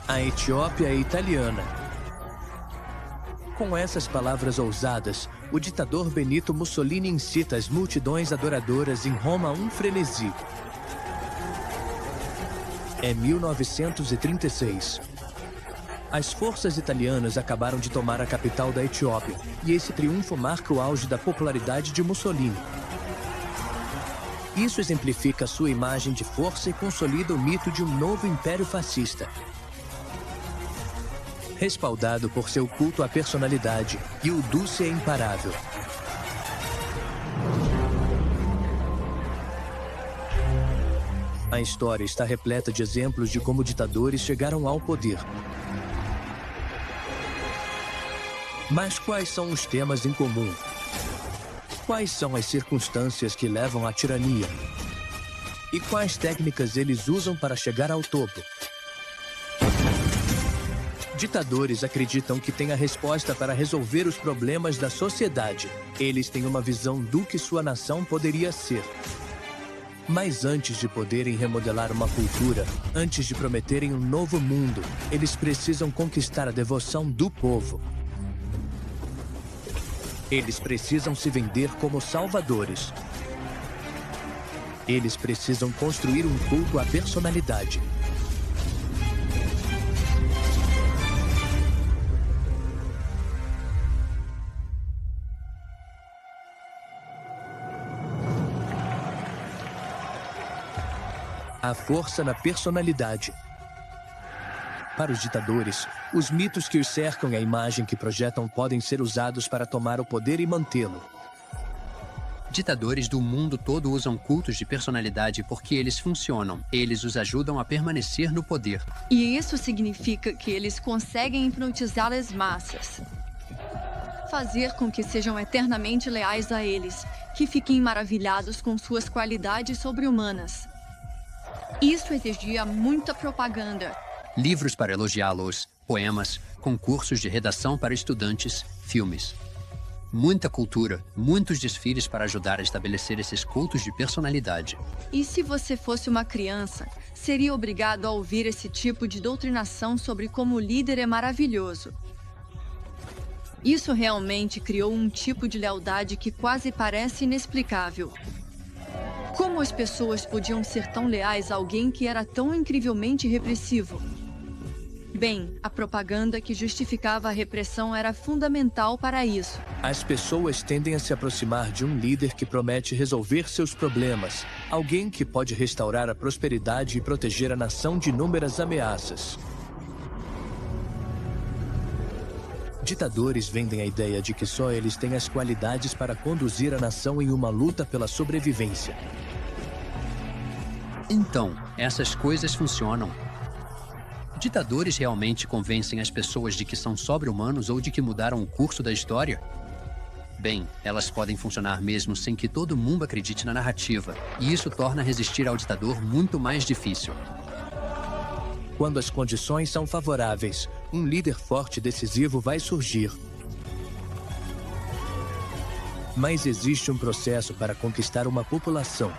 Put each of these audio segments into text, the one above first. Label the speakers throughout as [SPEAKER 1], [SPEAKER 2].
[SPEAKER 1] A Etiópia é italiana. Com essas palavras ousadas, o ditador Benito Mussolini incita as multidões adoradoras em Roma a um frenesi. É 1936. As forças italianas acabaram de tomar a capital da Etiópia, e esse triunfo marca o auge da popularidade de Mussolini. Isso exemplifica sua imagem de força e consolida o mito de um novo império fascista. Respaldado por seu culto à personalidade, e o Dulce é imparável. A história está repleta de exemplos de como ditadores chegaram ao poder. Mas quais são os temas em comum? Quais são as circunstâncias que levam à tirania? E quais técnicas eles usam para chegar ao topo? Ditadores acreditam que têm a resposta para resolver os problemas da sociedade. Eles têm uma visão do que sua nação poderia ser. Mas antes de poderem remodelar uma cultura, antes de prometerem um novo mundo, eles precisam conquistar a devoção do povo. Eles precisam se vender como salvadores. Eles precisam construir um culto à personalidade. A força na personalidade. Para os ditadores, os mitos que os cercam e a imagem que projetam podem ser usados para tomar o poder e mantê-lo.
[SPEAKER 2] Ditadores do mundo todo usam cultos de personalidade porque eles funcionam. Eles os ajudam a permanecer no poder.
[SPEAKER 3] E isso significa que eles conseguem hipnotizar as massas. Fazer com que sejam eternamente leais a eles, que fiquem maravilhados com suas qualidades sobre-humanas. Isso exigia muita propaganda.
[SPEAKER 2] Livros para elogiá-los, poemas, concursos de redação para estudantes, filmes. Muita cultura, muitos desfiles para ajudar a estabelecer esses cultos de personalidade.
[SPEAKER 3] E se você fosse uma criança, seria obrigado a ouvir esse tipo de doutrinação sobre como o líder é maravilhoso. Isso realmente criou um tipo de lealdade que quase parece inexplicável. Como as pessoas podiam ser tão leais a alguém que era tão incrivelmente repressivo? Bem, a propaganda que justificava a repressão era fundamental para isso.
[SPEAKER 1] As pessoas tendem a se aproximar de um líder que promete resolver seus problemas, alguém que pode restaurar a prosperidade e proteger a nação de inúmeras ameaças. Ditadores vendem a ideia de que só eles têm as qualidades para conduzir a nação em uma luta pela sobrevivência.
[SPEAKER 2] Então, essas coisas funcionam. Ditadores realmente convencem as pessoas de que são sobre-humanos ou de que mudaram o curso da história? Bem, elas podem funcionar mesmo sem que todo mundo acredite na narrativa, e isso torna resistir ao ditador muito mais difícil.
[SPEAKER 1] Quando as condições são favoráveis, um líder forte e decisivo vai surgir. Mas existe um processo para conquistar uma população.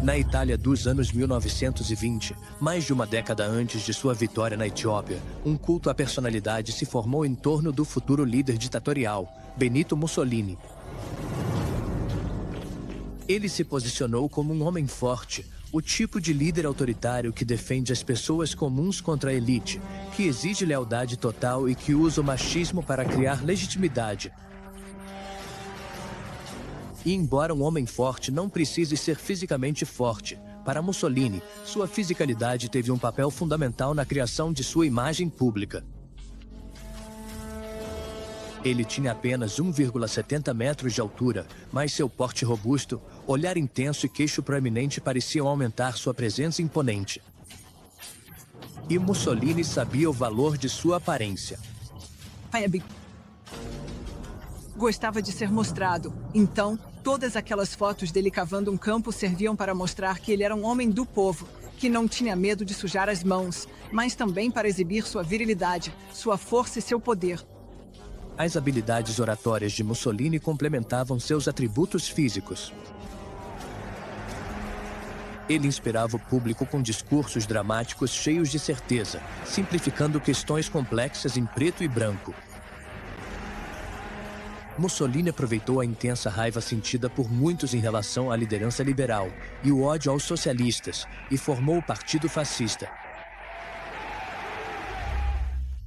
[SPEAKER 1] Na Itália dos anos 1920, mais de uma década antes de sua vitória na Etiópia, um culto à personalidade se formou em torno do futuro líder ditatorial, Benito Mussolini. Ele se posicionou como um homem forte, o tipo de líder autoritário que defende as pessoas comuns contra a elite, que exige lealdade total e que usa o machismo para criar legitimidade. E embora um homem forte não precise ser fisicamente forte, para Mussolini, sua fisicalidade teve um papel fundamental na criação de sua imagem pública. Ele tinha apenas 1,70 metros de altura, mas seu porte robusto, olhar intenso e queixo proeminente pareciam aumentar sua presença imponente. E Mussolini sabia o valor de sua aparência.
[SPEAKER 4] Gostava de ser mostrado. Então, todas aquelas fotos dele cavando um campo serviam para mostrar que ele era um homem do povo, que não tinha medo de sujar as mãos, mas também para exibir sua virilidade, sua força e seu poder.
[SPEAKER 1] As habilidades oratórias de Mussolini complementavam seus atributos físicos. Ele inspirava o público com discursos dramáticos cheios de certeza, simplificando questões complexas em preto e branco. Mussolini aproveitou a intensa raiva sentida por muitos em relação à liderança liberal e o ódio aos socialistas, e formou o Partido Fascista.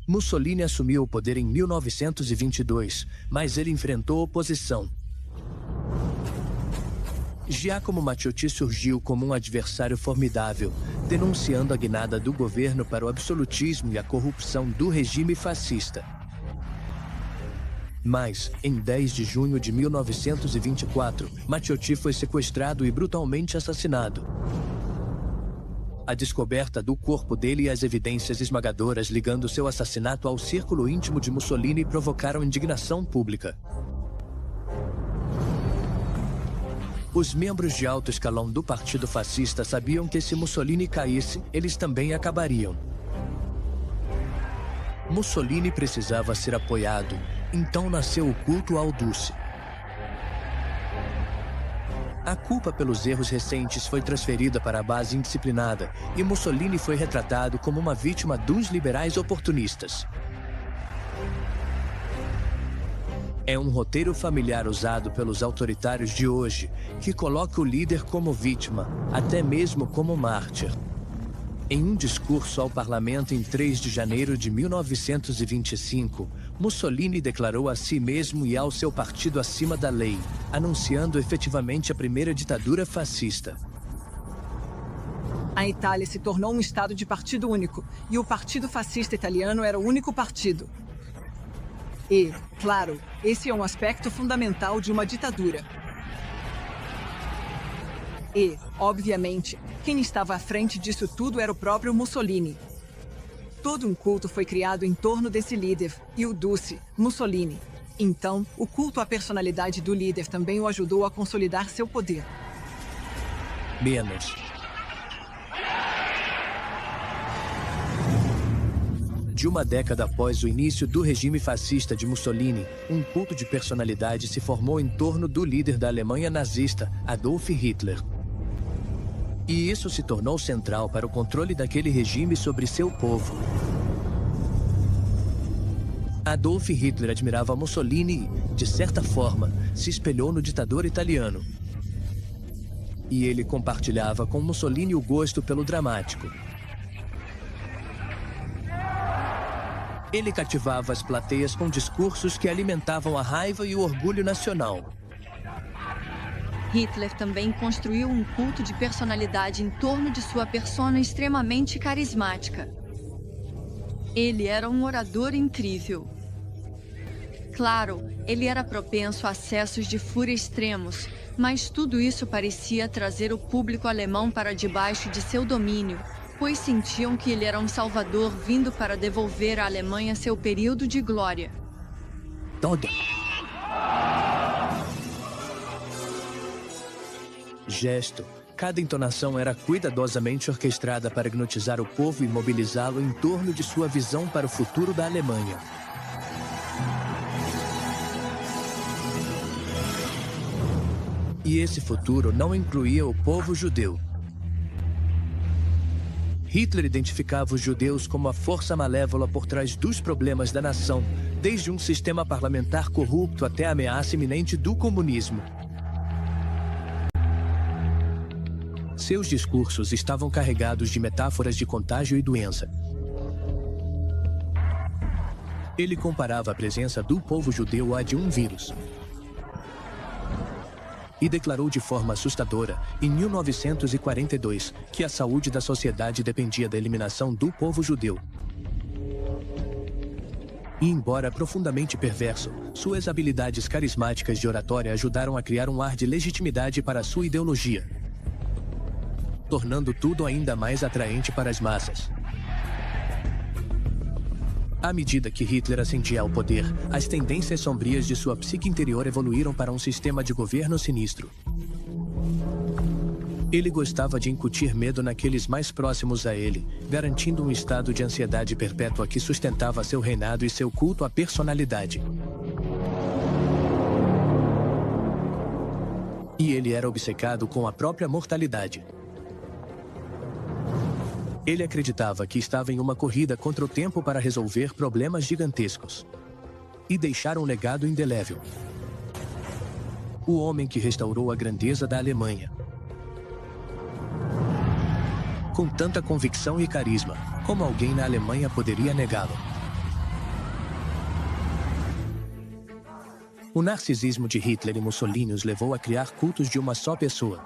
[SPEAKER 1] Mussolini assumiu o poder em 1922, mas ele enfrentou oposição. Giacomo Matteotti surgiu como um adversário formidável, denunciando a guinada do governo para o absolutismo e a corrupção do regime fascista. Mas, em 10 de junho de 1924, Matteotti foi sequestrado e brutalmente assassinado. A descoberta do corpo dele e as evidências esmagadoras ligando seu assassinato ao círculo íntimo de Mussolini provocaram indignação pública. Os membros de alto escalão do Partido Fascista sabiam que se Mussolini caísse, eles também acabariam. Mussolini precisava ser apoiado, então nasceu o culto ao Duce. A culpa pelos erros recentes foi transferida para a base indisciplinada e Mussolini foi retratado como uma vítima dos liberais oportunistas. É um roteiro familiar usado pelos autoritários de hoje, que coloca o líder como vítima, até mesmo como mártir. Em um discurso ao parlamento em 3 de janeiro de 1925, Mussolini declarou a si mesmo e ao seu partido acima da lei, anunciando efetivamente a primeira ditadura fascista.
[SPEAKER 4] A Itália se tornou um estado de partido único, e o Partido Fascista Italiano era o único partido. E, claro, esse é um aspecto fundamental de uma ditadura. E, obviamente, quem estava à frente disso tudo era o próprio Mussolini. Todo um culto foi criado em torno desse líder, e o Duce, Mussolini. Então, o culto à personalidade do líder também o ajudou a consolidar seu poder.
[SPEAKER 1] Menos. De uma década após o início do regime fascista de Mussolini, um culto de personalidade se formou em torno do líder da Alemanha nazista, Adolf Hitler. E isso se tornou central para o controle daquele regime sobre seu povo. Adolf Hitler admirava Mussolini e, de certa forma, se espelhou no ditador italiano. E ele compartilhava com Mussolini o gosto pelo dramático. Ele cativava as plateias com discursos que alimentavam a raiva e o orgulho nacional.
[SPEAKER 3] Hitler também construiu um culto de personalidade em torno de sua persona extremamente carismática. Ele era um orador incrível. Claro, ele era propenso a acessos de fúria extremos, mas tudo isso parecia trazer o público alemão para debaixo de seu domínio, pois sentiam que ele era um salvador vindo para devolver à Alemanha seu período de glória.
[SPEAKER 1] Todo. Gesto. Cada entonação era cuidadosamente orquestrada para hipnotizar o povo e mobilizá-lo em torno de sua visão para o futuro da Alemanha. E esse futuro não incluía o povo judeu. Hitler identificava os judeus como a força malévola por trás dos problemas da nação, desde um sistema parlamentar corrupto até a ameaça iminente do comunismo. Seus discursos estavam carregados de metáforas de contágio e doença. Ele comparava a presença do povo judeu à de um vírus. E declarou de forma assustadora, em 1942, que a saúde da sociedade dependia da eliminação do povo judeu. E embora profundamente perverso, suas habilidades carismáticas de oratória ajudaram a criar um ar de legitimidade para sua ideologia, tornando tudo ainda mais atraente para as massas. À medida que Hitler ascendia ao poder, as tendências sombrias de sua psique interior evoluíram para um sistema de governo sinistro. Ele gostava de incutir medo naqueles mais próximos a ele, garantindo um estado de ansiedade perpétua que sustentava seu reinado e seu culto à personalidade. E ele era obcecado com a própria mortalidade. Ele acreditava que estava em uma corrida contra o tempo para resolver problemas gigantescos e deixar um legado indelével. O homem que restaurou a grandeza da Alemanha. Com tanta convicção e carisma, como alguém na Alemanha poderia negá-lo? O narcisismo de Hitler e Mussolini os levou a criar cultos de uma só pessoa.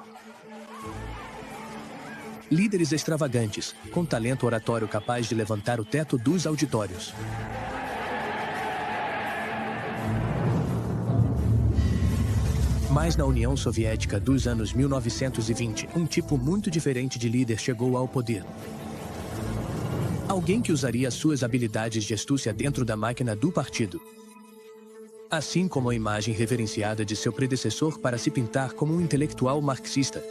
[SPEAKER 1] Líderes extravagantes, com talento oratório capaz de levantar o teto dos auditórios. Mas na União Soviética dos anos 1920, um tipo muito diferente de líder chegou ao poder. Alguém que usaria suas habilidades de astúcia dentro da máquina do partido. Assim como a imagem reverenciada de seu predecessor para se pintar como um intelectual marxista.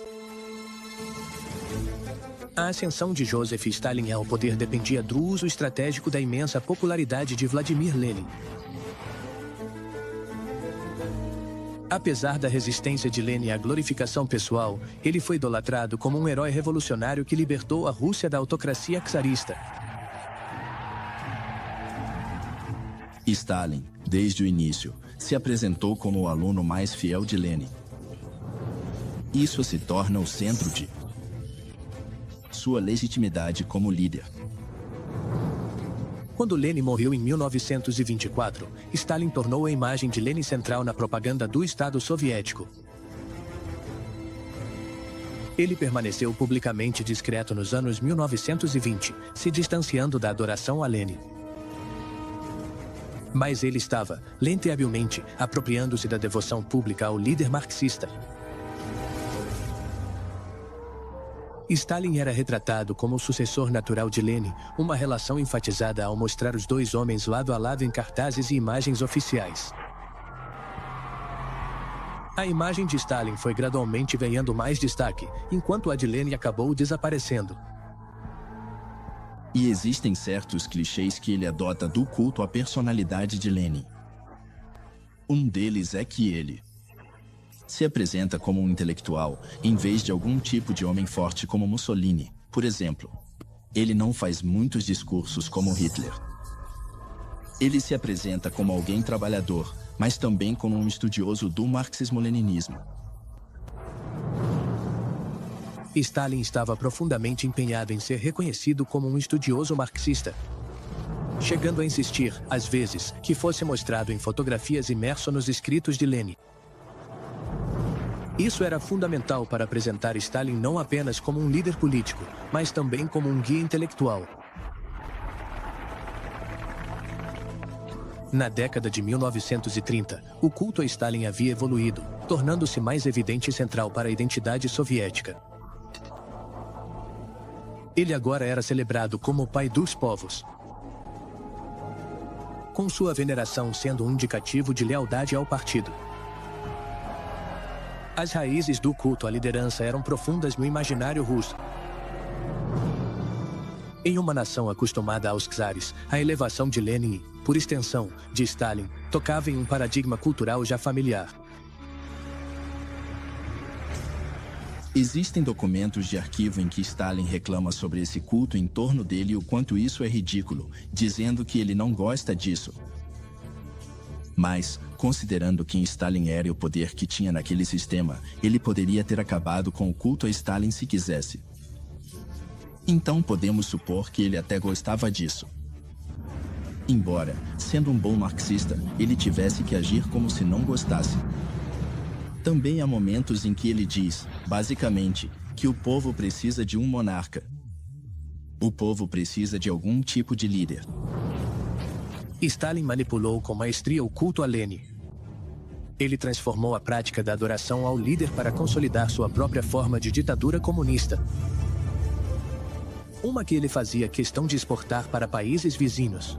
[SPEAKER 1] A ascensão de Joseph Stalin ao poder dependia do uso estratégico da imensa popularidade de Vladimir Lenin. Apesar da resistência de Lenin à glorificação pessoal, ele foi idolatrado como um herói revolucionário que libertou a Rússia da autocracia czarista.
[SPEAKER 5] Stalin, desde o início, se apresentou como o aluno mais fiel de Lenin. Isso se torna o centro de sua legitimidade como líder.
[SPEAKER 1] Quando Lenin morreu em 1924, Stalin tornou a imagem de Lenin central na propaganda do Estado soviético. Ele permaneceu publicamente discreto nos anos 1920, se distanciando da adoração a Lenin. Mas ele estava, lenta e habilmente, apropriando-se da devoção pública ao líder marxista. Stalin era retratado como o sucessor natural de Lenin, uma relação enfatizada ao mostrar os dois homens lado a lado em cartazes e imagens oficiais. A imagem de Stalin foi gradualmente ganhando mais destaque, enquanto a de Lenin acabou desaparecendo.
[SPEAKER 5] E existem certos clichês que ele adota do culto à personalidade de Lenin. Um deles é que ele se apresenta como um intelectual, em vez de algum tipo de homem forte como Mussolini, por exemplo. Ele não faz muitos discursos como Hitler. Ele se apresenta como alguém trabalhador, mas também como um estudioso do marxismo-leninismo.
[SPEAKER 1] Stalin estava profundamente empenhado em ser reconhecido como um estudioso marxista, chegando a insistir, às vezes, que fosse mostrado em fotografias imerso nos escritos de Lenin. Isso era fundamental para apresentar Stalin não apenas como um líder político, mas também como um guia intelectual. Na década de 1930, o culto a Stalin havia evoluído, tornando-se mais evidente e central para a identidade soviética. Ele agora era celebrado como o pai dos povos, com sua veneração sendo um indicativo de lealdade ao partido. As raízes do culto à liderança eram profundas no imaginário russo. Em uma nação acostumada aos czares, a elevação de Lenin e, por extensão, de Stalin, tocava em um paradigma cultural já familiar.
[SPEAKER 5] Existem documentos de arquivo em que Stalin reclama sobre esse culto em torno dele e o quanto isso é ridículo, dizendo que ele não gosta disso. Mas, considerando quem Stalin era e o poder que tinha naquele sistema, ele poderia ter acabado com o culto a Stalin se quisesse. Então podemos supor que ele até gostava disso. Embora, sendo um bom marxista, ele tivesse que agir como se não gostasse. Também há momentos em que ele diz, basicamente, que o povo precisa de um monarca. O povo precisa de algum tipo de líder.
[SPEAKER 1] Stalin manipulou com maestria o culto a Lenin. Ele transformou a prática da adoração ao líder para consolidar sua própria forma de ditadura comunista. Uma que ele fazia questão de exportar para países vizinhos.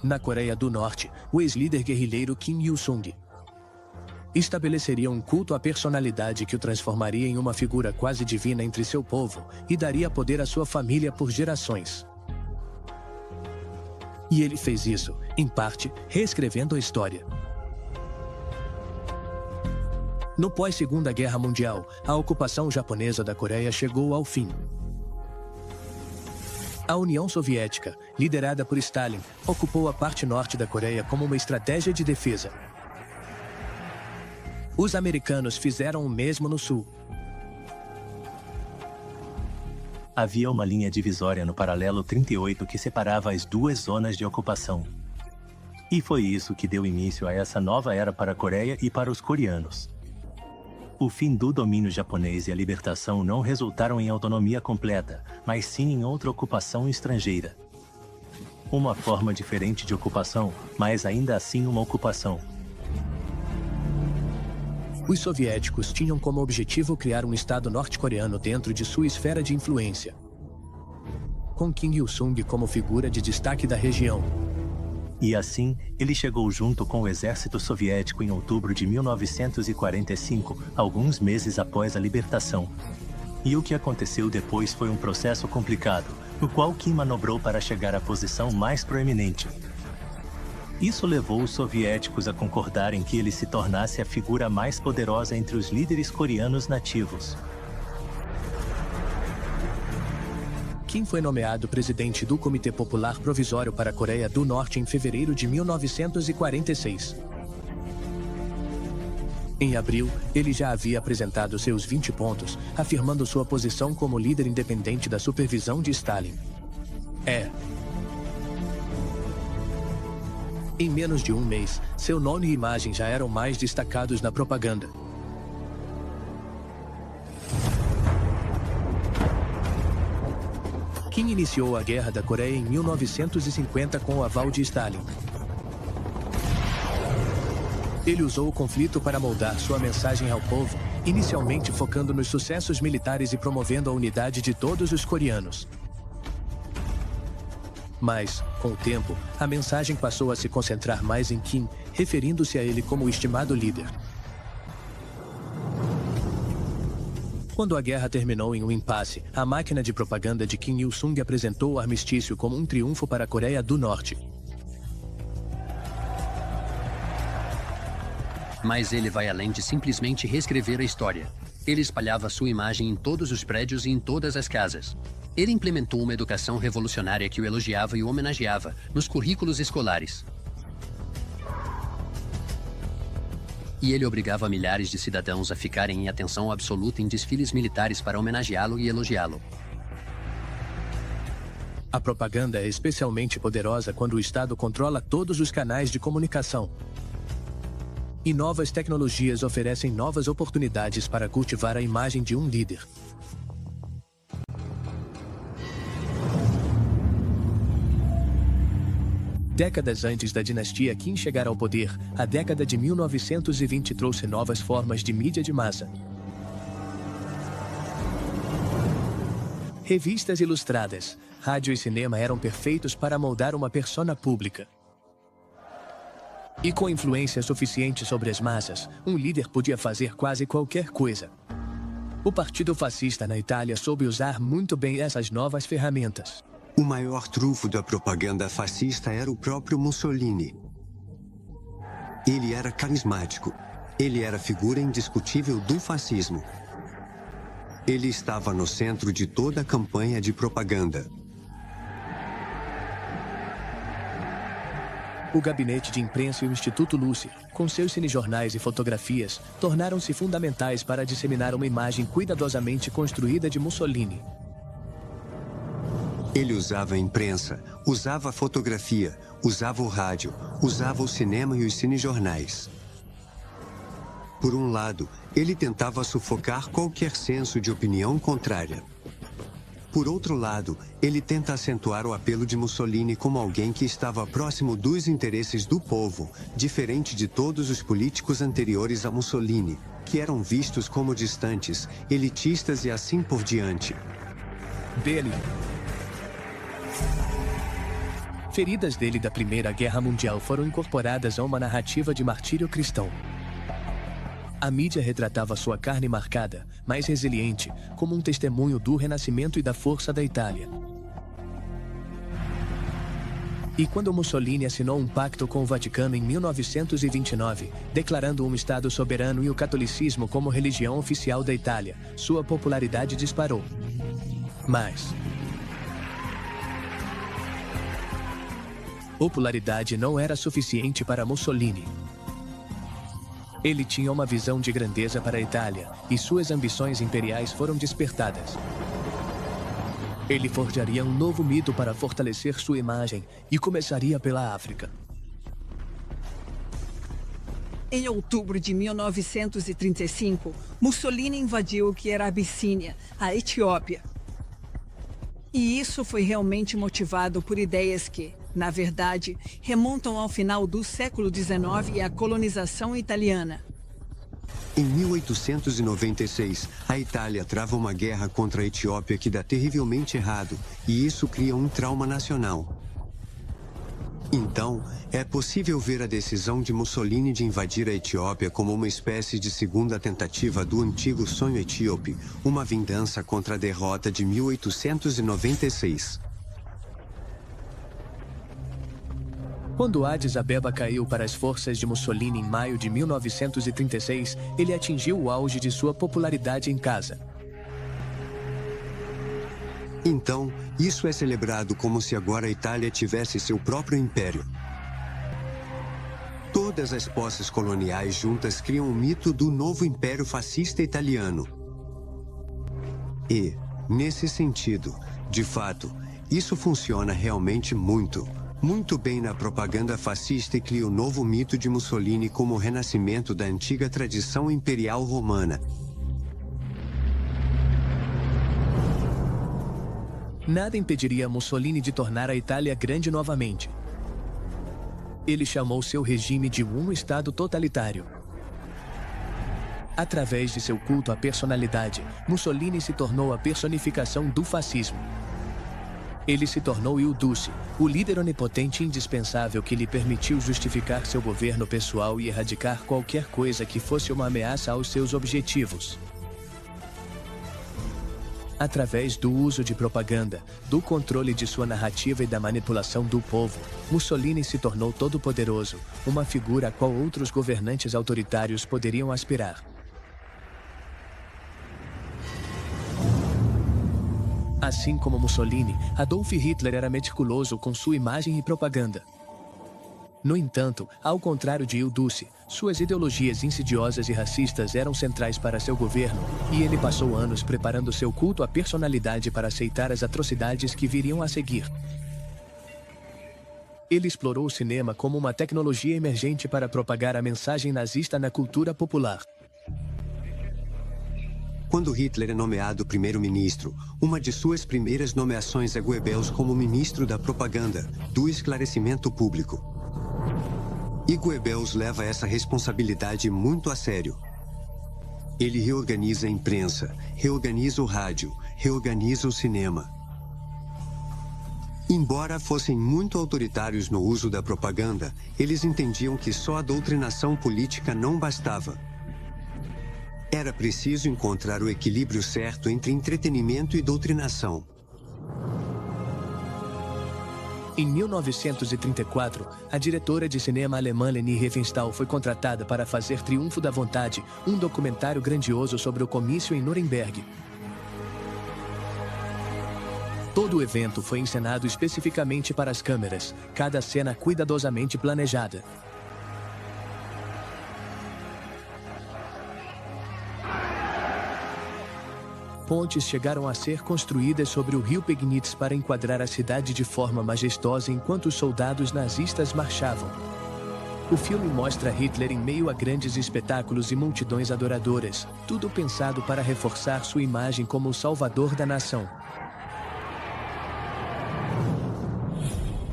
[SPEAKER 1] Na Coreia do Norte, o ex-líder guerrilheiro Kim Il-sung estabeleceria um culto à personalidade que o transformaria em uma figura quase divina entre seu povo e daria poder à sua família por gerações. E ele fez isso, em parte, reescrevendo a história. No pós-Segunda Guerra Mundial, a ocupação japonesa da Coreia chegou ao fim. A União Soviética, liderada por Stalin, ocupou a parte norte da Coreia como uma estratégia de defesa. Os americanos fizeram o mesmo no sul.
[SPEAKER 6] Havia uma linha divisória no paralelo 38 que separava as duas zonas de ocupação. E foi isso que deu início a essa nova era para a Coreia e para os coreanos. O fim do domínio japonês e a libertação não resultaram em autonomia completa, mas sim em outra ocupação estrangeira. Uma forma diferente de ocupação, mas ainda assim uma ocupação.
[SPEAKER 1] Os soviéticos tinham como objetivo criar um Estado norte-coreano dentro de sua esfera de influência, com Kim Il-sung como figura de destaque da região.
[SPEAKER 6] E assim, ele chegou junto com o exército soviético em outubro de 1945, alguns meses após a libertação. E o que aconteceu depois foi um processo complicado, no qual Kim manobrou para chegar à posição mais proeminente. Isso levou os soviéticos a concordarem que ele se tornasse a figura mais poderosa entre os líderes coreanos nativos.
[SPEAKER 1] Kim foi nomeado presidente do Comitê Popular Provisório para a Coreia do Norte em fevereiro de 1946. Em abril, ele já havia apresentado seus 20 pontos, afirmando sua posição como líder independente da supervisão de Stalin. Em menos de um mês, seu nome e imagem já eram mais destacados na propaganda. Kim iniciou a Guerra da Coreia em 1950 com o aval de Stalin. Ele usou o conflito para moldar sua mensagem ao povo, inicialmente focando nos sucessos militares e promovendo a unidade de todos os coreanos. Mas, com o tempo, a mensagem passou a se concentrar mais em Kim, referindo-se a ele como o estimado líder. Quando a guerra terminou em um impasse, a máquina de propaganda de Kim Il-sung apresentou o armistício como um triunfo para a Coreia do Norte.
[SPEAKER 2] Mas ele vai além de simplesmente reescrever a história. Ele espalhava sua imagem em todos os prédios e em todas as casas. Ele implementou uma educação revolucionária que o elogiava e o homenageava nos currículos escolares. E ele obrigava milhares de cidadãos a ficarem em atenção absoluta em desfiles militares para homenageá-lo e elogiá-lo.
[SPEAKER 1] A propaganda é especialmente poderosa quando o Estado controla todos os canais de comunicação. E novas tecnologias oferecem novas oportunidades para cultivar a imagem de um líder. Décadas antes da dinastia Kim chegar ao poder, a década de 1920 trouxe novas formas de mídia de massa. Revistas ilustradas, rádio e cinema eram perfeitos para moldar uma persona pública. E com influência suficiente sobre as massas, um líder podia fazer quase qualquer coisa. O Partido Fascista na Itália soube usar muito bem essas novas ferramentas.
[SPEAKER 7] O maior trunfo da propaganda fascista era o próprio Mussolini. Ele era carismático. Ele era a figura indiscutível do fascismo. Ele estava no centro de toda a campanha de propaganda.
[SPEAKER 1] O gabinete de imprensa e o Instituto Lúcia, com seus cinejornais e fotografias, tornaram-se fundamentais para disseminar uma imagem cuidadosamente construída de Mussolini.
[SPEAKER 7] Ele usava a imprensa, usava a fotografia, usava o rádio, usava o cinema e os cinejornais. Por um lado, ele tentava sufocar qualquer senso de opinião contrária. Por outro lado, ele tenta acentuar o apelo de Mussolini como alguém que estava próximo dos interesses do povo, diferente de todos os políticos anteriores a Mussolini, que eram vistos como distantes, elitistas e assim por diante.
[SPEAKER 1] Feridas dele da Primeira Guerra Mundial foram incorporadas a uma narrativa de martírio cristão. A mídia retratava sua carne marcada, mas resiliente, como um testemunho do renascimento e da força da Itália. E quando Mussolini assinou um pacto com o Vaticano em 1929, declarando um Estado soberano e o catolicismo como religião oficial da Itália, sua popularidade disparou. Mas popularidade não era suficiente para Mussolini. Ele tinha uma visão de grandeza para a Itália, e suas ambições imperiais foram despertadas. Ele forjaria um novo mito para fortalecer sua imagem e começaria pela África.
[SPEAKER 4] Em outubro de 1935, Mussolini invadiu o que era a Abissínia, a Etiópia. E isso foi realmente motivado por ideias que, na verdade, remontam ao final do século XIX e à colonização italiana.
[SPEAKER 7] Em 1896, a Itália trava uma guerra contra a Etiópia que dá terrivelmente errado, e isso cria um trauma nacional. Então, é possível ver a decisão de Mussolini de invadir a Etiópia como uma espécie de segunda tentativa do antigo sonho etíope, uma vingança contra a derrota de 1896.
[SPEAKER 1] Quando Addis Abeba caiu para as forças de Mussolini em maio de 1936, ele atingiu o auge de sua popularidade em casa.
[SPEAKER 7] Então, isso é celebrado como se agora a Itália tivesse seu próprio império. Todas as posses coloniais juntas criam o mito do novo império fascista italiano. E, nesse sentido, de fato, isso funciona realmente muito bem na propaganda fascista e cria o novo mito de Mussolini como o renascimento da antiga tradição imperial romana.
[SPEAKER 1] Nada impediria Mussolini de tornar a Itália grande novamente. Ele chamou seu regime de um Estado totalitário. Através de seu culto à personalidade, Mussolini se tornou a personificação do fascismo. Ele se tornou Il Duce, o líder onipotente e indispensável que lhe permitiu justificar seu governo pessoal e erradicar qualquer coisa que fosse uma ameaça aos seus objetivos. Através do uso de propaganda, do controle de sua narrativa e da manipulação do povo, Mussolini se tornou todo-poderoso, uma figura a qual outros governantes autoritários poderiam aspirar. Assim como Mussolini, Adolf Hitler era meticuloso com sua imagem e propaganda. No entanto, ao contrário de Il Duce, suas ideologias insidiosas e racistas eram centrais para seu governo, e ele passou anos preparando seu culto à personalidade para aceitar as atrocidades que viriam a seguir. Ele explorou o cinema como uma tecnologia emergente para propagar a mensagem nazista na cultura popular.
[SPEAKER 7] Quando Hitler é nomeado primeiro-ministro, uma de suas primeiras nomeações é Goebbels como ministro da propaganda, do esclarecimento público. E Goebbels leva essa responsabilidade muito a sério. Ele reorganiza a imprensa, reorganiza o rádio, reorganiza o cinema. Embora fossem muito autoritários no uso da propaganda, eles entendiam que só a doutrinação política não bastava. Era preciso encontrar o equilíbrio certo entre entretenimento e doutrinação.
[SPEAKER 1] Em 1934, a diretora de cinema alemã Leni Riefenstahl foi contratada para fazer Triunfo da Vontade, um documentário grandioso sobre o comício em Nuremberg. Todo o evento foi encenado especificamente para as câmeras, cada cena cuidadosamente planejada. Pontes chegaram a ser construídas sobre o rio Pegnitz para enquadrar a cidade de forma majestosa enquanto os soldados nazistas marchavam. O filme mostra Hitler em meio a grandes espetáculos e multidões adoradoras, tudo pensado para reforçar sua imagem como o salvador da nação.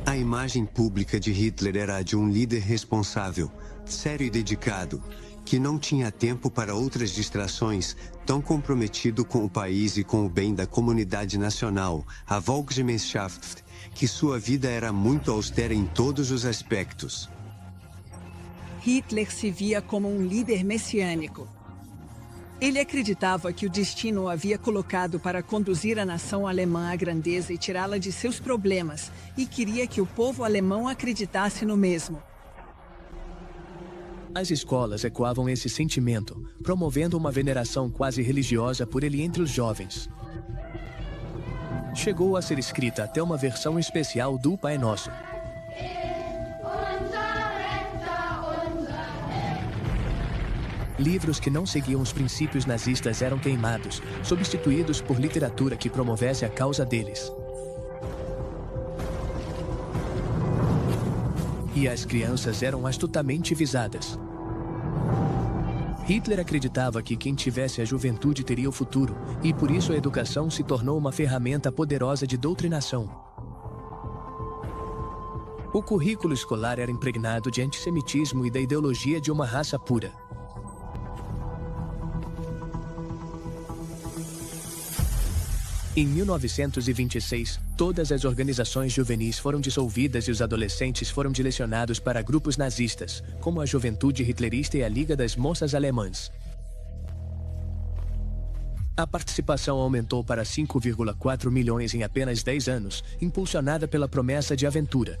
[SPEAKER 7] A imagem pública de Hitler era a de um líder responsável, sério e dedicado, que não tinha tempo para outras distrações, tão comprometido com o país e com o bem da comunidade nacional, a Volksgemeinschaft, que sua vida era muito austera em todos os aspectos.
[SPEAKER 4] Hitler se via como um líder messiânico. Ele acreditava que o destino o havia colocado para conduzir a nação alemã à grandeza e tirá-la de seus problemas, e queria que o povo alemão acreditasse no mesmo.
[SPEAKER 1] As escolas ecoavam esse sentimento, promovendo uma veneração quase religiosa por ele entre os jovens. Chegou a ser escrita até uma versão especial do Pai Nosso. Livros que não seguiam os princípios nazistas eram queimados, substituídos por literatura que promovesse a causa deles. E as crianças eram astutamente visadas. Hitler acreditava que quem tivesse a juventude teria o futuro, e por isso a educação se tornou uma ferramenta poderosa de doutrinação. O currículo escolar era impregnado de antissemitismo e da ideologia de uma raça pura. Em 1926, todas as organizações juvenis foram dissolvidas e os adolescentes foram direcionados para grupos nazistas, como a Juventude Hitlerista e a Liga das Moças Alemãs. A participação aumentou para 5,4 milhões em apenas 10 anos, impulsionada pela promessa de aventura.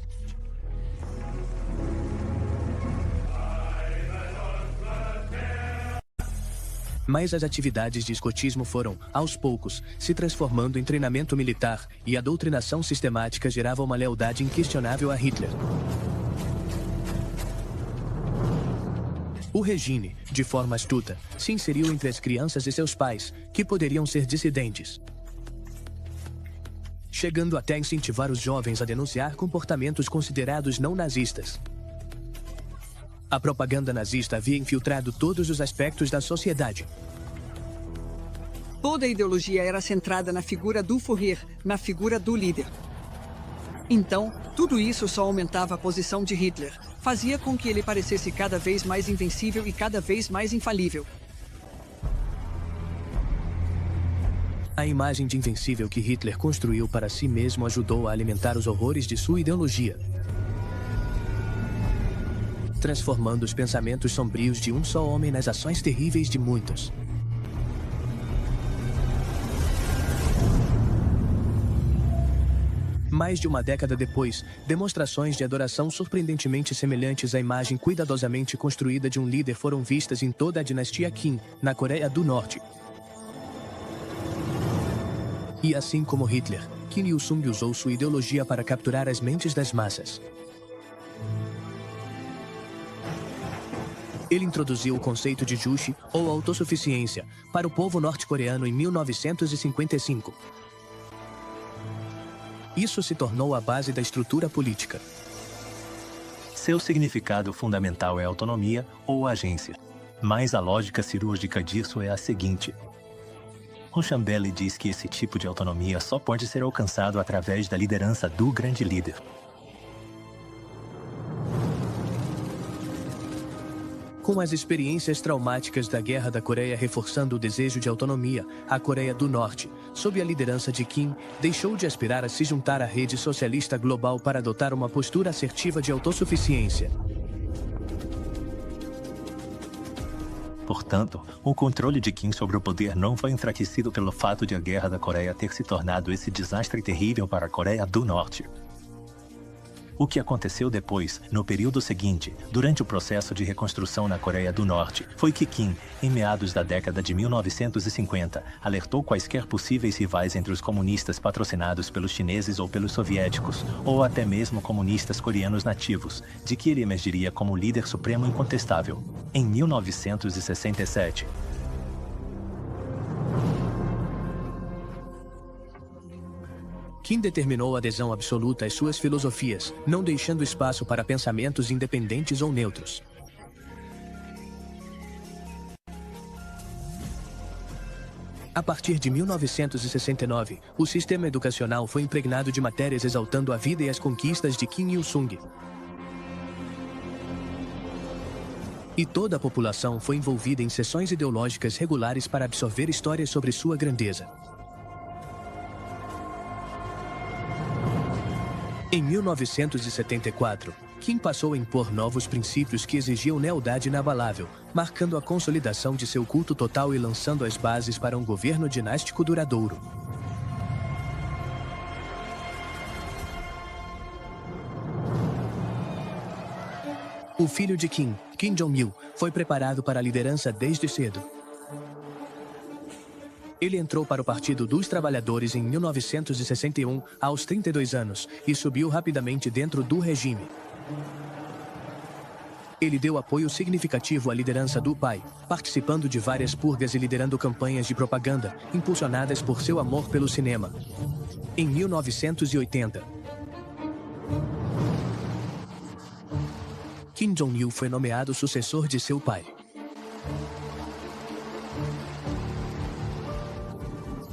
[SPEAKER 1] Mas as atividades de escotismo foram, aos poucos, se transformando em treinamento militar, e a doutrinação sistemática gerava uma lealdade inquestionável a Hitler. O regime, de forma astuta, se inseriu entre as crianças e seus pais, que poderiam ser dissidentes, chegando até a incentivar os jovens a denunciar comportamentos considerados não nazistas. A propaganda nazista havia infiltrado todos os aspectos da sociedade.
[SPEAKER 4] Toda a ideologia era centrada na figura do Führer, na figura do líder. Então, tudo isso só aumentava a posição de Hitler, fazia com que ele parecesse cada vez mais invencível e cada vez mais infalível.
[SPEAKER 1] A imagem de invencível que Hitler construiu para si mesmo ajudou a alimentar os horrores de sua ideologia, transformando os pensamentos sombrios de um só homem nas ações terríveis de muitos. Mais de uma década depois, demonstrações de adoração surpreendentemente semelhantes à imagem cuidadosamente construída de um líder foram vistas em toda a dinastia Kim, na Coreia do Norte. E assim como Hitler, Kim Il-sung usou sua ideologia para capturar as mentes das massas. Ele introduziu o conceito de Juche, ou autossuficiência, para o povo norte-coreano em 1955. Isso se tornou a base da estrutura política.
[SPEAKER 6] Seu significado fundamental é autonomia ou agência. Mas a lógica cirúrgica disso é a seguinte. Rochambeau diz que esse tipo de autonomia só pode ser alcançado através da liderança do grande líder.
[SPEAKER 1] Com as experiências traumáticas da Guerra da Coreia reforçando o desejo de autonomia, a Coreia do Norte, sob a liderança de Kim, deixou de aspirar a se juntar à rede socialista global para adotar uma postura assertiva de autossuficiência.
[SPEAKER 6] Portanto, o controle de Kim sobre o poder não foi enfraquecido pelo fato de a Guerra da Coreia ter se tornado esse desastre terrível para a Coreia do Norte. O que aconteceu depois, no período seguinte, durante o processo de reconstrução na Coreia do Norte, foi que Kim, em meados da década de 1950, alertou quaisquer possíveis rivais entre os comunistas patrocinados pelos chineses ou pelos soviéticos, ou até mesmo comunistas coreanos nativos, de que ele emergiria como líder supremo incontestável. Em 1967,
[SPEAKER 1] Kim determinou a adesão absoluta às suas filosofias, não deixando espaço para pensamentos independentes ou neutros. A partir de 1969, o sistema educacional foi impregnado de matérias exaltando a vida e as conquistas de Kim Il-sung. E toda a população foi envolvida em sessões ideológicas regulares para absorver histórias sobre sua grandeza. Em 1974, Kim passou a impor novos princípios que exigiam lealdade inabalável, marcando a consolidação de seu culto total e lançando as bases para um governo dinástico duradouro. O filho de Kim, Kim Jong-il, foi preparado para a liderança desde cedo. Ele entrou para o Partido dos Trabalhadores em 1961, aos 32 anos, e subiu rapidamente dentro do regime. Ele deu apoio significativo à liderança do pai, participando de várias purgas e liderando campanhas de propaganda, impulsionadas por seu amor pelo cinema. Em 1980, Kim Jong-il foi nomeado sucessor de seu pai.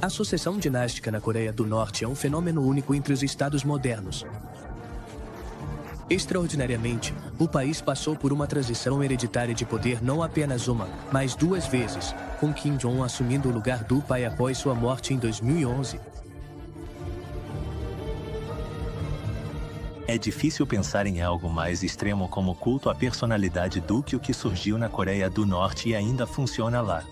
[SPEAKER 1] A sucessão dinástica na Coreia do Norte é um fenômeno único entre os estados modernos. Extraordinariamente, o país passou por uma transição hereditária de poder não apenas uma, mas 2 vezes, com Kim Jong assumindo o lugar do pai após sua morte em 2011.
[SPEAKER 6] É difícil pensar em algo mais extremo como o culto à personalidade do que o que surgiu na Coreia do Norte e ainda funciona lá.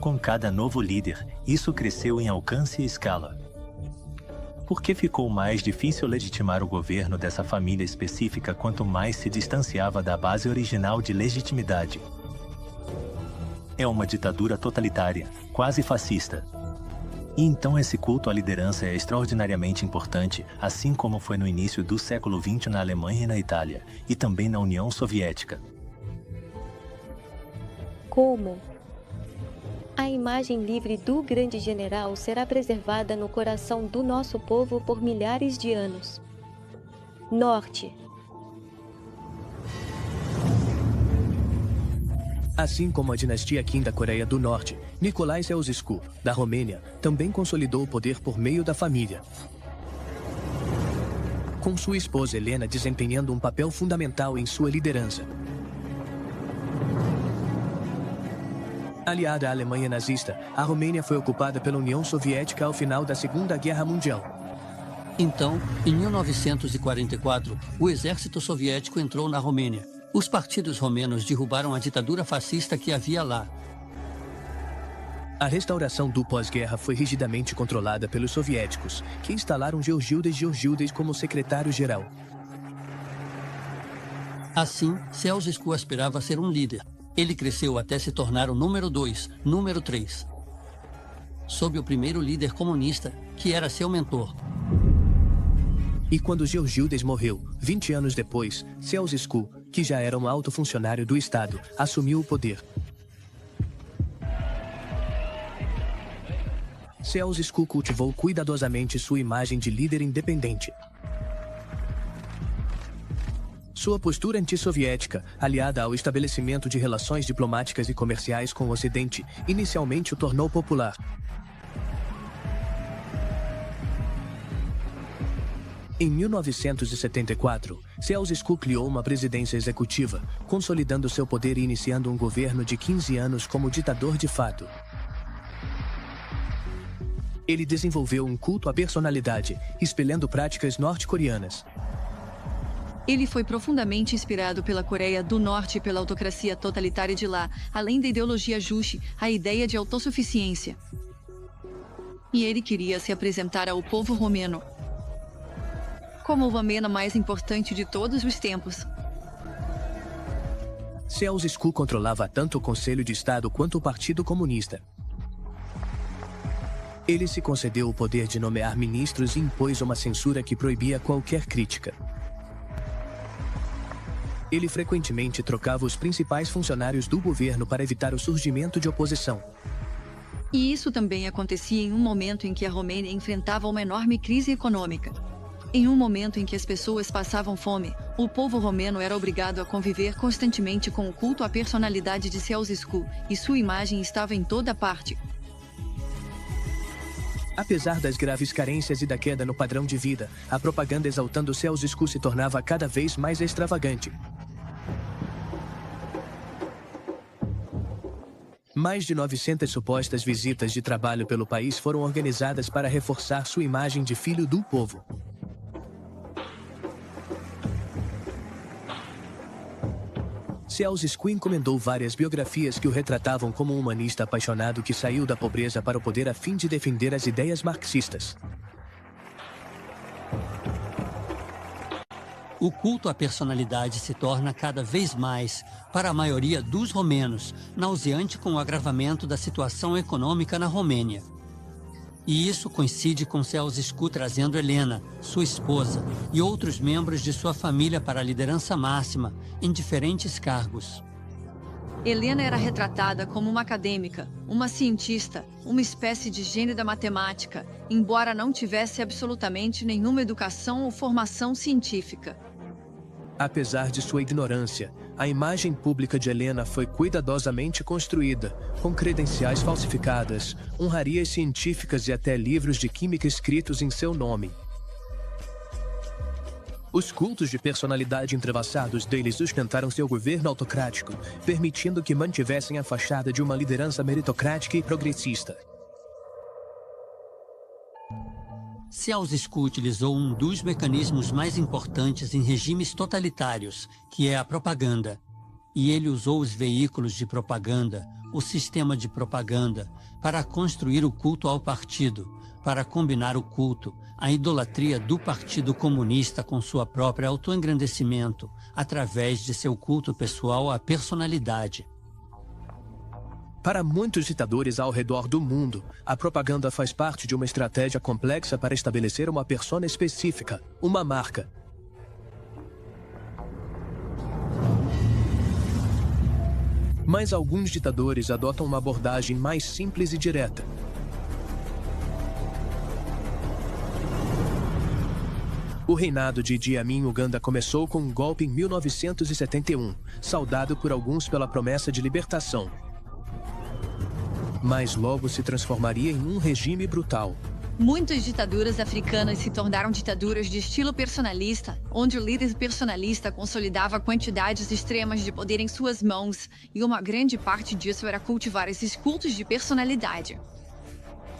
[SPEAKER 6] Com cada novo líder, isso cresceu em alcance e escala. Por que ficou mais difícil legitimar o governo dessa família específica quanto mais se distanciava da base original de legitimidade? É uma ditadura totalitária, quase fascista. E então esse culto à liderança é extraordinariamente importante, assim como foi no início do século XX na Alemanha e na Itália, e também na União Soviética.
[SPEAKER 8] Como? A imagem livre do grande general será preservada no coração do nosso povo por milhares de anos. Norte.
[SPEAKER 1] Assim como a dinastia Kim da Coreia do Norte, Nikolai Ceausescu, da Romênia, também consolidou o poder por meio da família. Com sua esposa Helena desempenhando um papel fundamental em sua liderança. Aliada à Alemanha nazista, a Romênia foi ocupada pela União Soviética ao final da Segunda Guerra Mundial.
[SPEAKER 9] Então, em 1944, o exército soviético entrou na Romênia. Os partidos romenos derrubaram a ditadura fascista que havia lá.
[SPEAKER 1] A restauração do pós-guerra foi rigidamente controlada pelos soviéticos, que instalaram Georgildes como secretário-geral.
[SPEAKER 9] Assim, Ceausescu aspirava a ser um líder. Ele cresceu até se tornar o número 2, número 3. Sob o primeiro líder comunista, que era seu mentor.
[SPEAKER 1] E quando Georgildes morreu, 20 anos depois, Ceausescu, que já era um alto funcionário do Estado, assumiu o poder. Ceausescu cultivou cuidadosamente sua imagem de líder independente. Sua postura antissoviética, aliada ao estabelecimento de relações diplomáticas e comerciais com o Ocidente, inicialmente o tornou popular. Em 1974, Ceausescu criou uma presidência executiva, consolidando seu poder e iniciando um governo de 15 anos como ditador de fato. Ele desenvolveu um culto à personalidade, espelhando práticas norte-coreanas.
[SPEAKER 3] Ele foi profundamente inspirado pela Coreia do Norte e pela autocracia totalitária de lá, além da ideologia Juche, a ideia de autossuficiência. E ele queria se apresentar ao povo romeno como o amena mais importante de todos os tempos.
[SPEAKER 1] Ceausescu controlava tanto o Conselho de Estado quanto o Partido Comunista. Ele se concedeu o poder de nomear ministros e impôs uma censura que proibia qualquer crítica. Ele frequentemente trocava os principais funcionários do governo para evitar o surgimento de oposição.
[SPEAKER 3] E isso também acontecia em um momento em que a Romênia enfrentava uma enorme crise econômica. Em um momento em que as pessoas passavam fome, o povo romeno era obrigado a conviver constantemente com o culto à personalidade de Ceausescu, e sua imagem estava em toda parte.
[SPEAKER 1] Apesar das graves carências e da queda no padrão de vida, a propaganda exaltando Ceausescu se tornava cada vez mais extravagante. Mais de 900 supostas visitas de trabalho pelo país foram organizadas para reforçar sua imagem de filho do povo. Ceausescu encomendou várias biografias que o retratavam como um humanista apaixonado que saiu da pobreza para o poder a fim de defender as ideias marxistas.
[SPEAKER 9] O culto à personalidade se torna cada vez mais, para a maioria dos romenos, nauseante com o agravamento da situação econômica na Romênia. E isso coincide com Ceausescu trazendo Helena, sua esposa, e outros membros de sua família para a liderança máxima, em diferentes cargos.
[SPEAKER 3] Helena era retratada como uma acadêmica, uma cientista, uma espécie de gênio da matemática, embora não tivesse absolutamente nenhuma educação ou formação científica.
[SPEAKER 1] Apesar de sua ignorância, a imagem pública de Helena foi cuidadosamente construída, com credenciais falsificadas, honrarias científicas e até livros de química escritos em seu nome. Os cultos de personalidade entrelaçados deles sustentaram seu governo autocrático, permitindo que mantivessem a fachada de uma liderança meritocrática e progressista.
[SPEAKER 9] Ceausescu utilizou um dos mecanismos mais importantes em regimes totalitários, que é a propaganda. E ele usou os veículos de propaganda, o sistema de propaganda, para construir o culto ao partido, para combinar o culto, a idolatria do Partido Comunista com sua própria autoengrandecimento, através de seu culto pessoal à personalidade.
[SPEAKER 1] Para muitos ditadores ao redor do mundo, a propaganda faz parte de uma estratégia complexa para estabelecer uma persona específica, uma marca. Mas alguns ditadores adotam uma abordagem mais simples e direta. O reinado de Idi Amin Uganda começou com um golpe em 1971, saudado por alguns pela promessa de libertação. Mas logo se transformaria em um regime brutal.
[SPEAKER 3] Muitas ditaduras africanas se tornaram ditaduras de estilo personalista, onde o líder personalista consolidava quantidades extremas de poder em suas mãos, e uma grande parte disso era cultivar esses cultos de personalidade.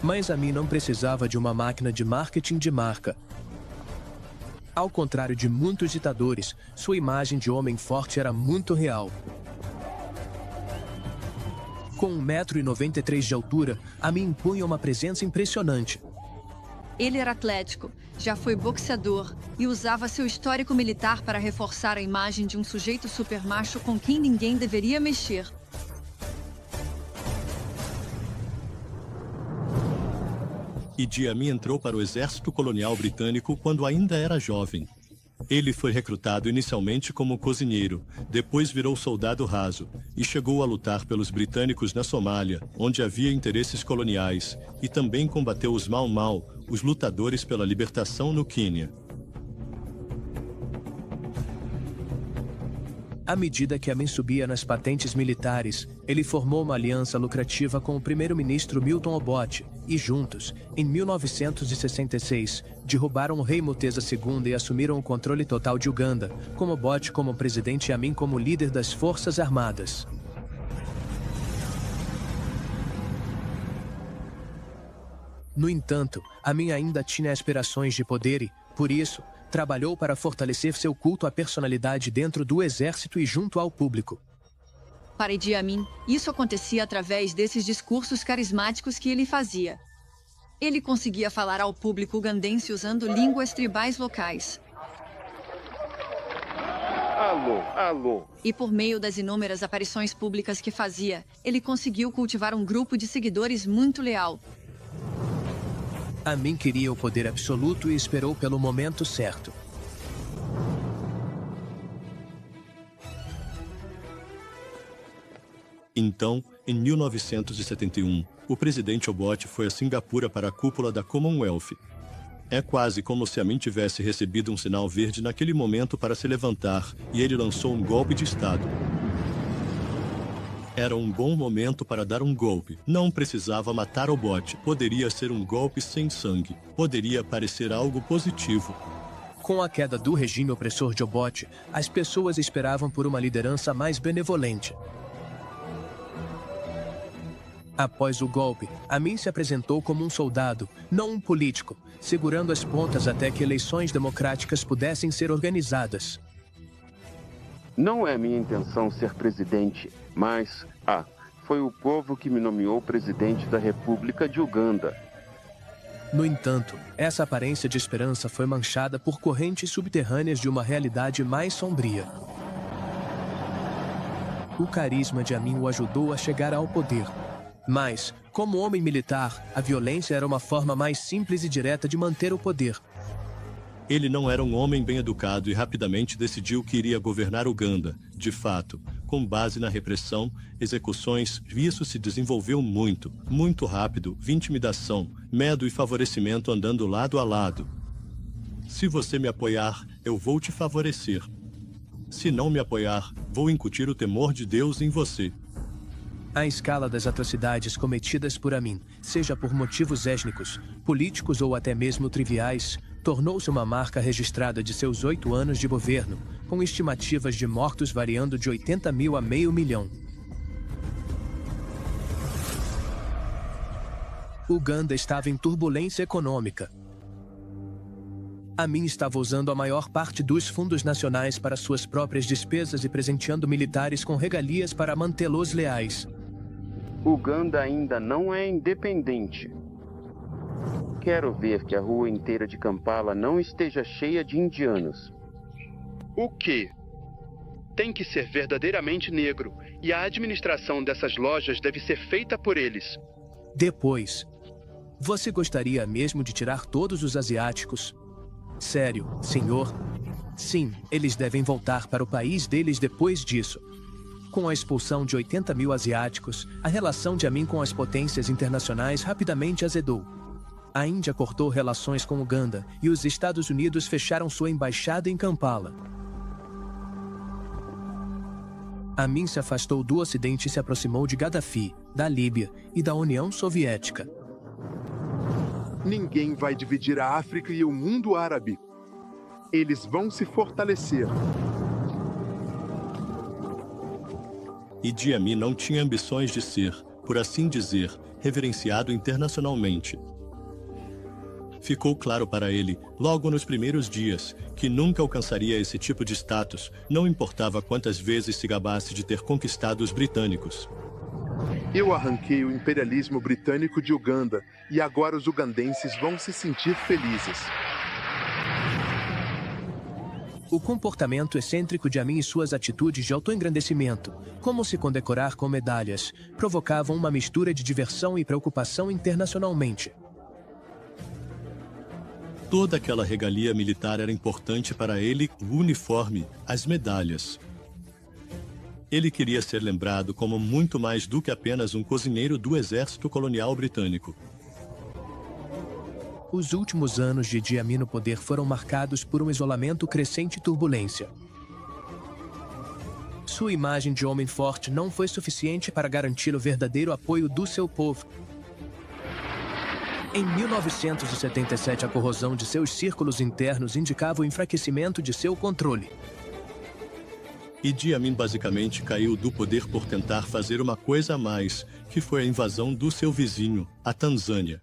[SPEAKER 1] Mas Amin não precisava de uma máquina de marketing de marca. Ao contrário de muitos ditadores, sua imagem de homem forte era muito real. Com 1,93 m de altura, Amin impunha uma presença impressionante.
[SPEAKER 3] Ele era atlético, já foi boxeador e usava seu histórico militar para reforçar a imagem de um sujeito supermacho com quem ninguém deveria mexer.
[SPEAKER 10] Idi Amin entrou para o exército colonial britânico quando ainda era jovem. Ele foi recrutado inicialmente como cozinheiro, depois virou soldado raso e chegou a lutar pelos britânicos na Somália, onde havia interesses coloniais, e também combateu os Mau Mau, os lutadores pela libertação no Quênia.
[SPEAKER 1] À medida que Amin subia nas patentes militares, ele formou uma aliança lucrativa com o primeiro-ministro Milton Obote e juntos, em 1966, derrubaram o rei Mutesa II e assumiram o controle total de Uganda, com Obote como presidente e Amin como líder das Forças Armadas. No entanto, Amin ainda tinha aspirações de poder e, por isso, trabalhou para fortalecer seu culto à personalidade dentro do exército e junto ao público.
[SPEAKER 3] Para Idi Amin, isso acontecia através desses discursos carismáticos que ele fazia. Ele conseguia falar ao público ugandense usando línguas tribais locais.
[SPEAKER 11] Alô, alô.
[SPEAKER 3] E por meio das inúmeras aparições públicas que fazia, ele conseguiu cultivar um grupo de seguidores muito leal.
[SPEAKER 1] Amin queria o poder absoluto e esperou pelo momento certo.
[SPEAKER 10] Então, em 1971, o presidente Obote foi a Singapura para a cúpula da Commonwealth. É quase como se Amin tivesse recebido um sinal verde naquele momento para se levantar, e ele lançou um golpe de Estado. Era um bom momento para dar um golpe. Não precisava matar Obote. Poderia ser um golpe sem sangue. Poderia parecer algo positivo.
[SPEAKER 1] Com a queda do regime opressor de Obote, as pessoas esperavam por uma liderança mais benevolente. Após o golpe, Amin se apresentou como um soldado, não um político, segurando as pontas até que eleições democráticas pudessem ser organizadas.
[SPEAKER 11] Não é minha intenção ser presidente, mas, foi o povo que me nomeou presidente da República de Uganda.
[SPEAKER 1] No entanto, essa aparência de esperança foi manchada por correntes subterrâneas de uma realidade mais sombria. O carisma de Amin o ajudou a chegar ao poder. Mas, como homem militar, a violência era uma forma mais simples e direta de manter o poder.
[SPEAKER 10] Ele não era um homem bem educado e rapidamente decidiu que iria governar Uganda. De fato, com base na repressão, execuções, isso se desenvolveu muito rápido, via intimidação, medo e favorecimento andando lado a lado. Se você me apoiar, eu vou te favorecer. Se não me apoiar, vou incutir o temor de Deus em você.
[SPEAKER 1] A escala das atrocidades cometidas por Amin, seja por motivos étnicos, políticos ou até mesmo triviais, tornou-se uma marca registrada de seus 8 anos de governo, com estimativas de mortos variando de 80 mil a 500 mil. Uganda estava em turbulência econômica. Amin estava usando a maior parte dos fundos nacionais para suas próprias despesas e presenteando militares com regalias para mantê-los leais.
[SPEAKER 11] Uganda ainda não é independente. Quero ver que a rua inteira de Kampala não esteja cheia de indianos.
[SPEAKER 12] O quê? Tem que ser verdadeiramente negro, e a administração dessas lojas deve ser feita por eles.
[SPEAKER 1] Depois, você gostaria mesmo de tirar todos os asiáticos? Sério, senhor? Sim, eles devem voltar para o país deles depois disso. Com a expulsão de 80 mil asiáticos, a relação de Amin com as potências internacionais rapidamente azedou. A Índia cortou relações com Uganda e os Estados Unidos fecharam sua embaixada em Kampala. Amin se afastou do Ocidente e se aproximou de Gaddafi, da Líbia e da União Soviética.
[SPEAKER 13] Ninguém vai dividir a África e o mundo árabe. Eles vão se fortalecer.
[SPEAKER 10] Idi Amin não tinha ambições de ser, por assim dizer, reverenciado internacionalmente. Ficou claro para ele, logo nos primeiros dias, que nunca alcançaria esse tipo de status, não importava quantas vezes se gabasse de ter conquistado os britânicos.
[SPEAKER 13] Eu arranquei o imperialismo britânico de Uganda e agora os ugandenses vão se sentir felizes.
[SPEAKER 1] O comportamento excêntrico de Amin e suas atitudes de autoengrandecimento, como se condecorar com medalhas, provocavam uma mistura de diversão e preocupação internacionalmente.
[SPEAKER 10] Toda aquela regalia militar era importante para ele, o uniforme, as medalhas. Ele queria ser lembrado como muito mais do que apenas um cozinheiro do exército colonial britânico.
[SPEAKER 1] Os últimos anos de Idi Amin no poder foram marcados por um isolamento crescente e turbulência. Sua imagem de homem forte não foi suficiente para garantir o verdadeiro apoio do seu povo. Em 1977, a corrosão de seus círculos internos indicava o enfraquecimento de seu controle.
[SPEAKER 10] Idi Amin basicamente caiu do poder por tentar fazer uma coisa a mais, que foi a invasão do seu vizinho, a Tanzânia.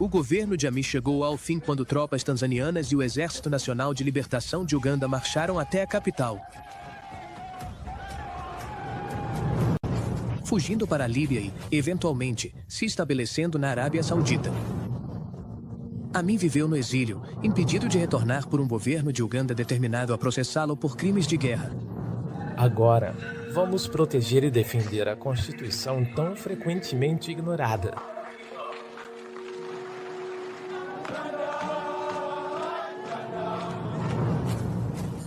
[SPEAKER 1] O governo de Amin chegou ao fim quando tropas tanzanianas e o Exército Nacional de Libertação de Uganda marcharam até a capital. Fugindo para a Líbia e, eventualmente, se estabelecendo na Arábia Saudita. Amin viveu no exílio, impedido de retornar por um governo de Uganda determinado a processá-lo por crimes de guerra.
[SPEAKER 14] Agora, vamos proteger e defender a Constituição tão frequentemente ignorada.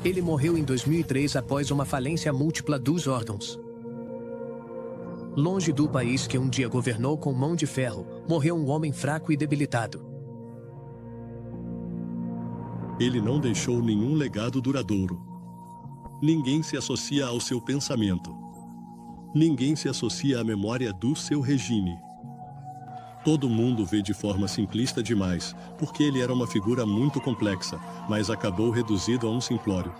[SPEAKER 1] Ele morreu em 2003 após uma falência múltipla dos órgãos. Longe do país que um dia governou com mão de ferro, morreu um homem fraco e debilitado.
[SPEAKER 10] Ele não deixou nenhum legado duradouro. Ninguém se associa ao seu pensamento. Ninguém se associa à memória do seu regime. Todo mundo vê de forma simplista demais, porque ele era uma figura muito complexa, mas acabou reduzido a um simplório.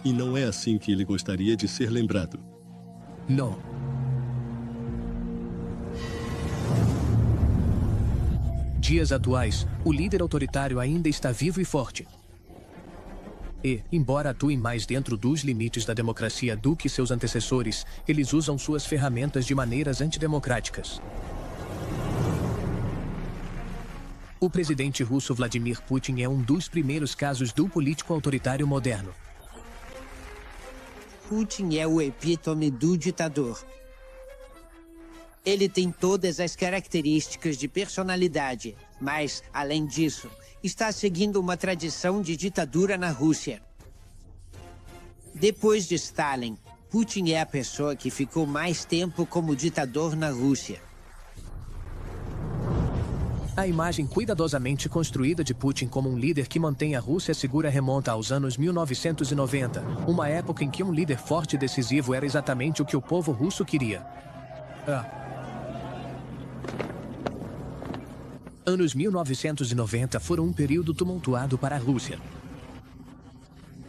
[SPEAKER 10] E não é assim que ele gostaria de ser lembrado.
[SPEAKER 1] Não. Dias atuais, o líder autoritário ainda está vivo e forte. E, embora atuem mais dentro dos limites da democracia do que seus antecessores, eles usam suas ferramentas de maneiras antidemocráticas. O presidente russo Vladimir Putin é um dos primeiros casos do político autoritário moderno.
[SPEAKER 15] Putin é o epítome do ditador. Ele tem todas as características de personalidade, mas, além disso, está seguindo uma tradição de ditadura na Rússia. Depois de Stalin, Putin é a pessoa que ficou mais tempo como ditador na Rússia.
[SPEAKER 1] A imagem cuidadosamente construída de Putin como um líder que mantém a Rússia segura remonta aos anos 1990, uma época em que um líder forte e decisivo era exatamente o que o povo russo queria. Anos 1990 foram um período tumultuado para a Rússia.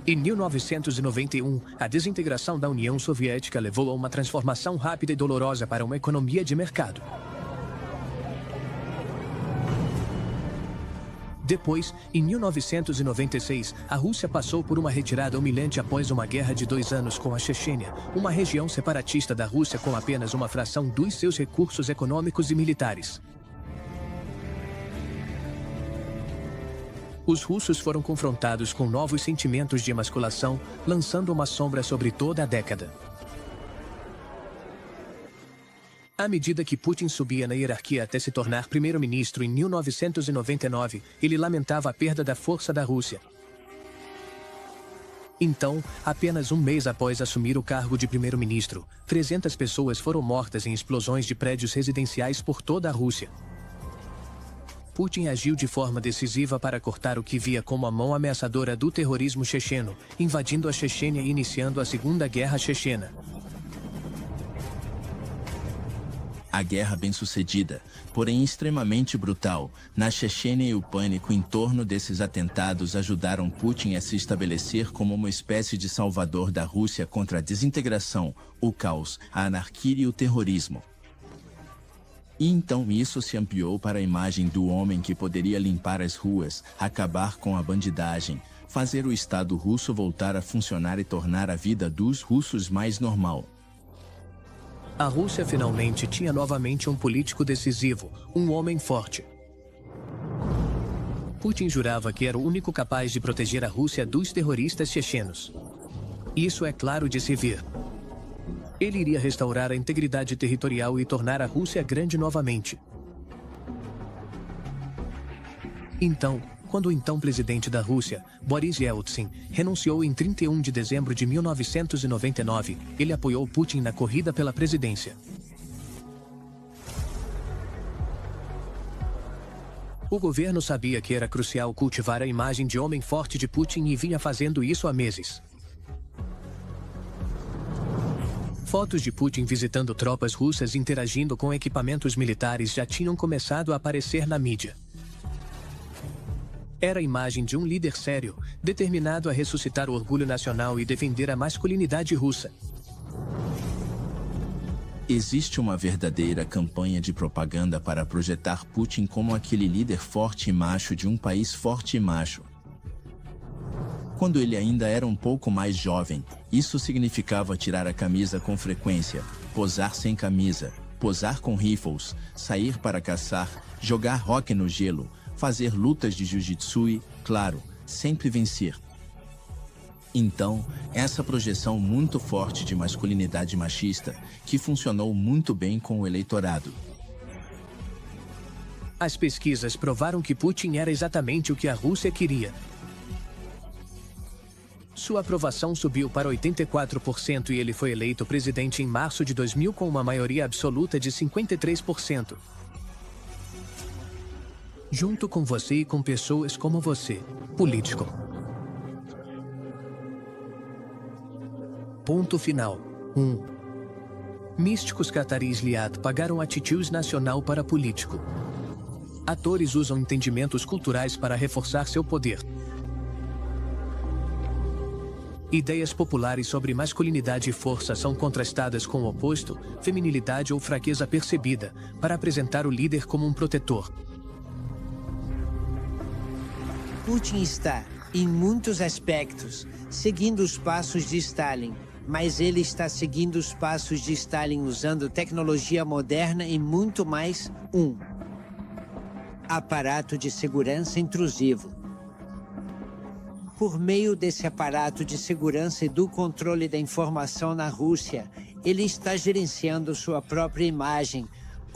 [SPEAKER 1] Em 1991, a desintegração da União Soviética levou a uma transformação rápida e dolorosa para uma economia de mercado. Depois, em 1996, a Rússia passou por uma retirada humilhante após uma guerra de 2 anos com a Chechênia, uma região separatista da Rússia com apenas uma fração dos seus recursos econômicos e militares. Os russos foram confrontados com novos sentimentos de emasculação, lançando uma sombra sobre toda a década. À medida que Putin subia na hierarquia até se tornar primeiro-ministro em 1999, ele lamentava a perda da força da Rússia. Então, apenas um mês após assumir o cargo de primeiro-ministro, 300 pessoas foram mortas em explosões de prédios residenciais por toda a Rússia. Putin agiu de forma decisiva para cortar o que via como a mão ameaçadora do terrorismo checheno, invadindo a Chechênia e iniciando a Segunda Guerra Chechena.
[SPEAKER 5] A guerra bem-sucedida, porém extremamente brutal, na Chechênia, e o pânico em torno desses atentados ajudaram Putin a se estabelecer como uma espécie de salvador da Rússia contra a desintegração, o caos, a anarquia e o terrorismo. E então isso se ampliou para a imagem do homem que poderia limpar as ruas, acabar com a bandidagem, fazer o Estado russo voltar a funcionar e tornar a vida dos russos mais normal.
[SPEAKER 1] A Rússia finalmente tinha novamente um político decisivo, um homem forte. Putin jurava que era o único capaz de proteger a Rússia dos terroristas chechenos. Isso é claro de se ver. Ele iria restaurar a integridade territorial e tornar a Rússia grande novamente. Então, quando o então presidente da Rússia, Boris Yeltsin, renunciou em 31 de dezembro de 1999, ele apoiou Putin na corrida pela presidência. O governo sabia que era crucial cultivar a imagem de homem forte de Putin e vinha fazendo isso há meses. Fotos de Putin visitando tropas russas e interagindo com equipamentos militares já tinham começado a aparecer na mídia. Era a imagem de um líder sério, determinado a ressuscitar o orgulho nacional e defender a masculinidade russa.
[SPEAKER 5] Existe uma verdadeira campanha de propaganda para projetar Putin como aquele líder forte e macho de um país forte e macho. Quando ele ainda era um pouco mais jovem, isso significava tirar a camisa com frequência, posar sem camisa, posar com rifles, sair para caçar, jogar hóquei no gelo, fazer lutas de jiu-jitsu e, claro, sempre vencer. Então, essa projeção muito forte de masculinidade machista, que funcionou muito bem com o eleitorado.
[SPEAKER 1] As pesquisas provaram que Putin era exatamente o que a Rússia queria. Sua aprovação subiu para 84% e ele foi eleito presidente em março de 2000 com uma maioria absoluta de 53%. Junto com você e com pessoas como você, político. Ponto final. 1. Místicos cataris Liat pagaram atitudes nacional para político. Atores usam entendimentos culturais para reforçar seu poder. Ideias populares sobre masculinidade e força são contrastadas com o oposto, feminilidade ou fraqueza percebida, para apresentar o líder como um protetor.
[SPEAKER 15] Putin está, em muitos aspectos, seguindo os passos de Stalin, mas ele está seguindo os passos de Stalin usando tecnologia moderna e muito mais aparato de segurança intrusivo. Por meio desse aparato de segurança e do controle da informação na Rússia, ele está gerenciando sua própria imagem,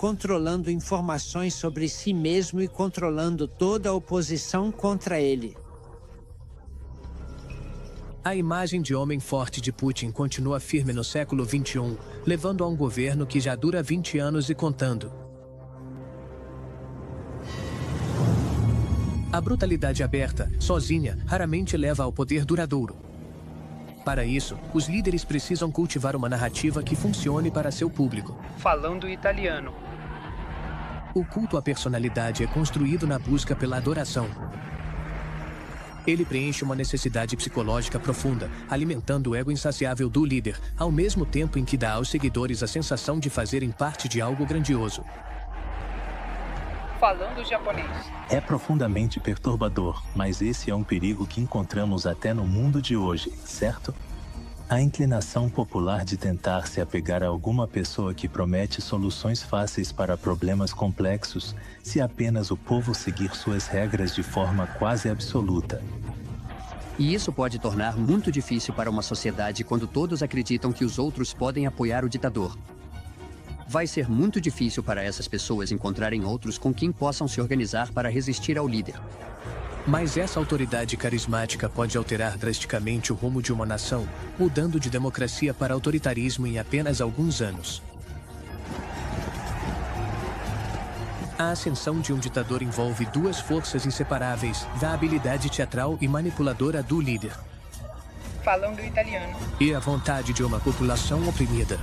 [SPEAKER 15] controlando informações sobre si mesmo e controlando toda a oposição contra ele.
[SPEAKER 1] A imagem de homem forte de Putin continua firme no século XXI, levando a um governo que já dura 20 anos e contando. A brutalidade aberta, sozinha, raramente leva ao poder duradouro. Para isso, os líderes precisam cultivar uma narrativa que funcione para seu público.
[SPEAKER 16] Falando italiano.
[SPEAKER 1] O culto à personalidade é construído na busca pela adoração. Ele preenche uma necessidade psicológica profunda, alimentando o ego insaciável do líder, ao mesmo tempo em que dá aos seguidores a sensação de fazerem parte de algo grandioso.
[SPEAKER 16] Falando japonês.
[SPEAKER 6] É profundamente perturbador, mas esse é um perigo que encontramos até no mundo de hoje, certo? A inclinação popular de tentar se apegar a alguma pessoa que promete soluções fáceis para problemas complexos, se apenas o povo seguir suas regras de forma quase absoluta.
[SPEAKER 2] E isso pode tornar muito difícil para uma sociedade quando todos acreditam que os outros podem apoiar o ditador. Vai ser muito difícil para essas pessoas encontrarem outros com quem possam se organizar para resistir ao líder.
[SPEAKER 1] Mas essa autoridade carismática pode alterar drasticamente o rumo de uma nação, mudando de democracia para autoritarismo em apenas alguns anos. A ascensão de um ditador envolve duas forças inseparáveis, da habilidade teatral e manipuladora do líder.
[SPEAKER 16] Falando italiano.
[SPEAKER 1] E a vontade de uma população oprimida.